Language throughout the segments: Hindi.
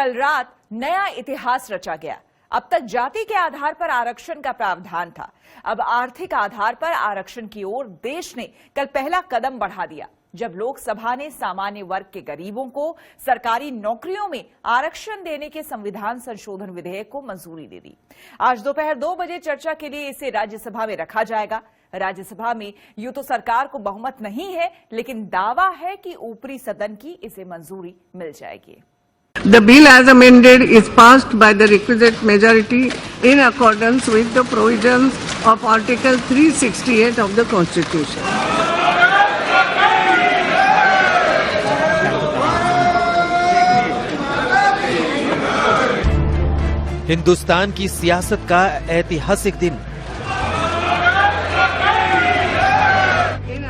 कल रात नया इतिहास रचा गया। अब तक जाति के आधार पर आरक्षण का प्रावधान था, अब आर्थिक आधार पर आरक्षण की ओर देश ने कल पहला कदम बढ़ा दिया, जब लोकसभा ने सामान्य वर्ग के गरीबों को सरकारी नौकरियों में आरक्षण देने के संविधान संशोधन विधेयक को मंजूरी दे दी। आज दोपहर 2 बजे चर्चा के लिए इसे राज्यसभा में रखा जाएगा। राज्यसभा में यूं तो सरकार को बहुमत नहीं है, लेकिन दावा है कि ऊपरी सदन की इसे मंजूरी मिल जाएगी। The bill as amended is passed by the requisite majority in accordance with the provisions of Article 368 of the Constitution. Hindustan की सियासत का ऐतिहासिक दिन।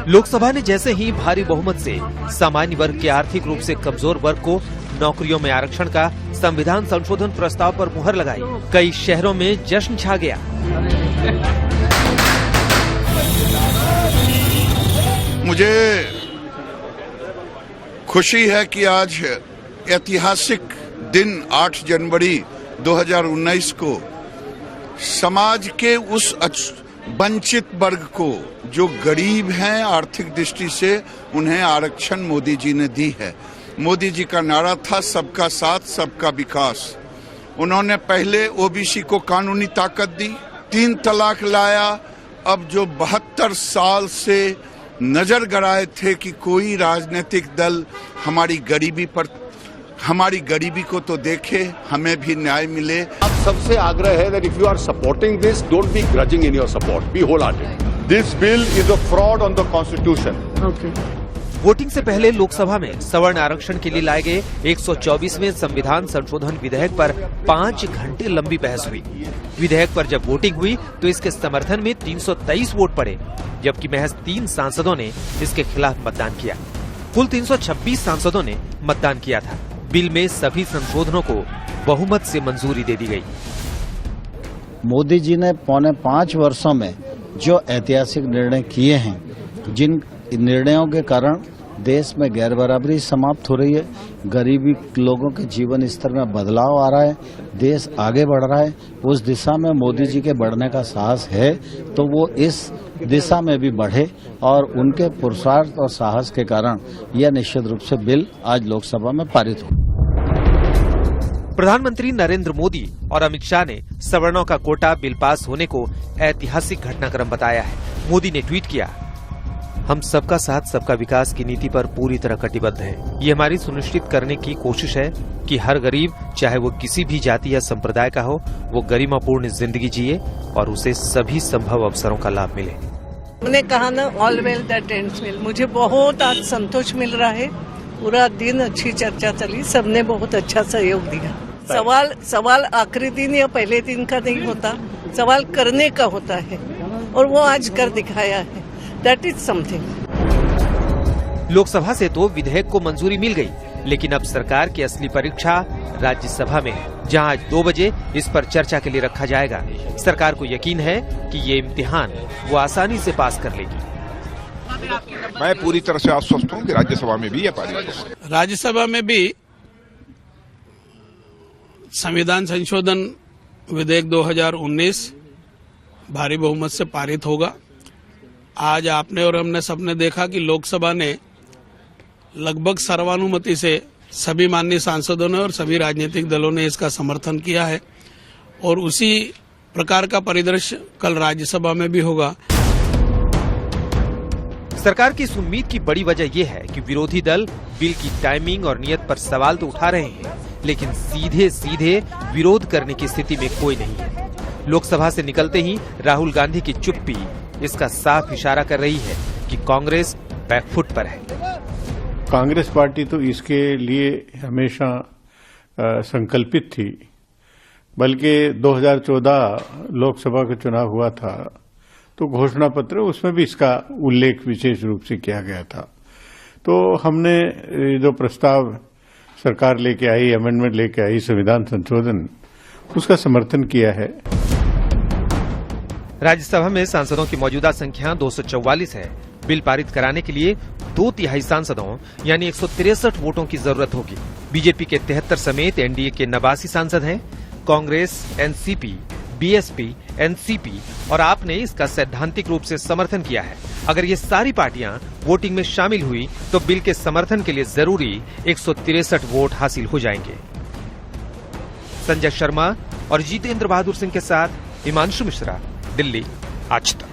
लोकसभा ने जैसे ही भारी बहुमत से सामान्य वर्ग के आर्थिक रूप से कमजोर वर्ग को नौकरियों में आरक्षण का संविधान संशोधन प्रस्ताव पर मुहर लगाई, कई शहरों में जश्न छा गया। मुझे खुशी है कि आज ऐतिहासिक दिन 8 जनवरी 2019 को समाज के उस वंचित वर्ग को, जो गरीब हैं आर्थिक दृष्टि से, उन्हें आरक्षण मोदी जी ने दी है। मोदी जी का नारा था सबका साथ सबका विकास। उन्होंने पहले ओबीसी को कानूनी ताकत दी, 3 तलाक लाया। अब जो 72 साल से नजर गड़ाए थे कि कोई राजनीतिक दल हमारी गरीबी को तो देखे, हमें भी न्याय मिले। अब सबसे आग्रह है that if you are supporting this, don't be grudging in your support, be wholehearted. This bill is a fraud on the constitution. Okay. Voting से पहले लोकसभा में सवर्ण आरक्षण के लिए लाए गए 124वें संविधान संशोधन विधेयक पर 5 घंटे लंबी बहस हुई। विधेयक पर जब वोटिंग हुई तो इसके समर्थन में 323 वोट पड़े, जबकि महज 3 सांसदों ने इसके खिलाफ मतदान किया। कुल 326 सांसदों ने मतदान किया था। बिल में सभी संशोधनों को बहुमत से मंजूरी दे दी गई। मोदी जी ने पौने 5 वर्षों में जो ऐतिहासिक निर्णय किए हैं, जिन निर्णयों के कारण देश में गैर बराबरी समाप्त हो रही है, गरीबी लोगों के जीवन स्तर में बदलाव आ रहा है, देश आगे बढ़ रहा है, उस दिशा में मोदी जी के बढ़ने का साहस है, तो वो इस दिशा में भी बढ़े और उनके पुरुषार्थ और साहस के कारण यह निश्चित रूप से बिल आज लोकसभा में पारित हो। प्रधानमंत्री नरेंद्र मोदी और अमित शाह ने सवर्णों का कोटा बिल पास होने को ऐतिहासिक घटनाक्रम बताया है। मोदी ने ट्वीट किया, हम सबका साथ सबका विकास की नीति पर पूरी तरह कटिबद्ध हैं। ये हमारी सुनिश्चित करने की कोशिश है कि हर गरीब, चाहे वो किसी भी जाति या संप्रदाय का हो, वो गरिमापूर्ण जिंदगी जिए और उसे सभी संभव अवसरों का लाभ मिले। हमने कहा ना, all well that ends well. मुझे बहुत आज संतोष मिल रहा है। पूरा दिन अच्छी चर्चा चली, सबने बहुत अच्छा सहयोग दिया। सवाल आखिरी दिन या पहले दिन का नहीं होता, सवाल करने का होता है, और वो आज कर दिखाया है। That is something. लोकसभा से तो विधेयक को मंजूरी मिल गई, लेकिन अब सरकार की असली परीक्षा राज्यसभा में है, जहां आज 2 बजे इस पर चर्चा के लिए रखा जाएगा। सरकार को यकीन है कि ये इम्तिहान वो आसानी से पास कर लेगी। मैं पूरी तरह से आश्वस्त हूं कि राज्यसभा में भी ये पारित होगा। राज्यसभा में भी संविधान संशोधन विधेयक 2019 भारी बहुमत से पारित होगा। आज आपने और हमने सबने देखा कि लोकसभा ने लगभग सर्वानुमति से सभी माननीय सांसदों ने और सभी राजनीतिक दलों ने इसका समर्थन किया है, और उसी प्रकार का परिदृश्य कल राज्यसभा में भी होगा। सरकार की इस उम्मीद की बड़ी वजह यह है कि विरोधी दल बिल की टाइमिंग और नियत पर सवाल तो उठा रहे हैं, लेकिन सीधे विरोध करने की स्थिति में कोई नहीं है। लोकसभा से निकलते ही राहुल गांधी की चुप्पी इसका साफ इशारा कर रही है कि कांग्रेस बैकफुट पर है। कांग्रेस पार्टी तो इसके लिए हमेशा संकल्पित थी, बल्कि 2014 लोकसभा का चुनाव हुआ था तो घोषणा पत्र, उसमें भी इसका उल्लेख विशेष रूप से किया गया था। तो हमने जो प्रस्ताव सरकार लेके आई, अमेंडमेंट लेके आई संविधान संशोधन, उसका समर्थन किया है। राज्यसभा में सांसदों की मौजूदा संख्या 244 है। बिल पारित कराने के लिए 2/3 सांसदों यानी 163 वोटों की जरूरत होगी। बीजेपी के 73 समेत एनडीए के 89 सांसद हैं। कांग्रेस, एनसीपी, बीएसपी, एनसीपी और आप ने इसका सैद्धांतिक रूप से समर्थन किया है। अगर ये सारी पार्टियां वोटिंग में शामिल हुई तो बिल के समर्थन के लिए जरूरी 163 वोट हासिल हो जाएंगे। संजय शर्मा और जितेंद्र बहादुर सिंह के साथ हिमांशु मिश्रा, दिल्ली, आज तक।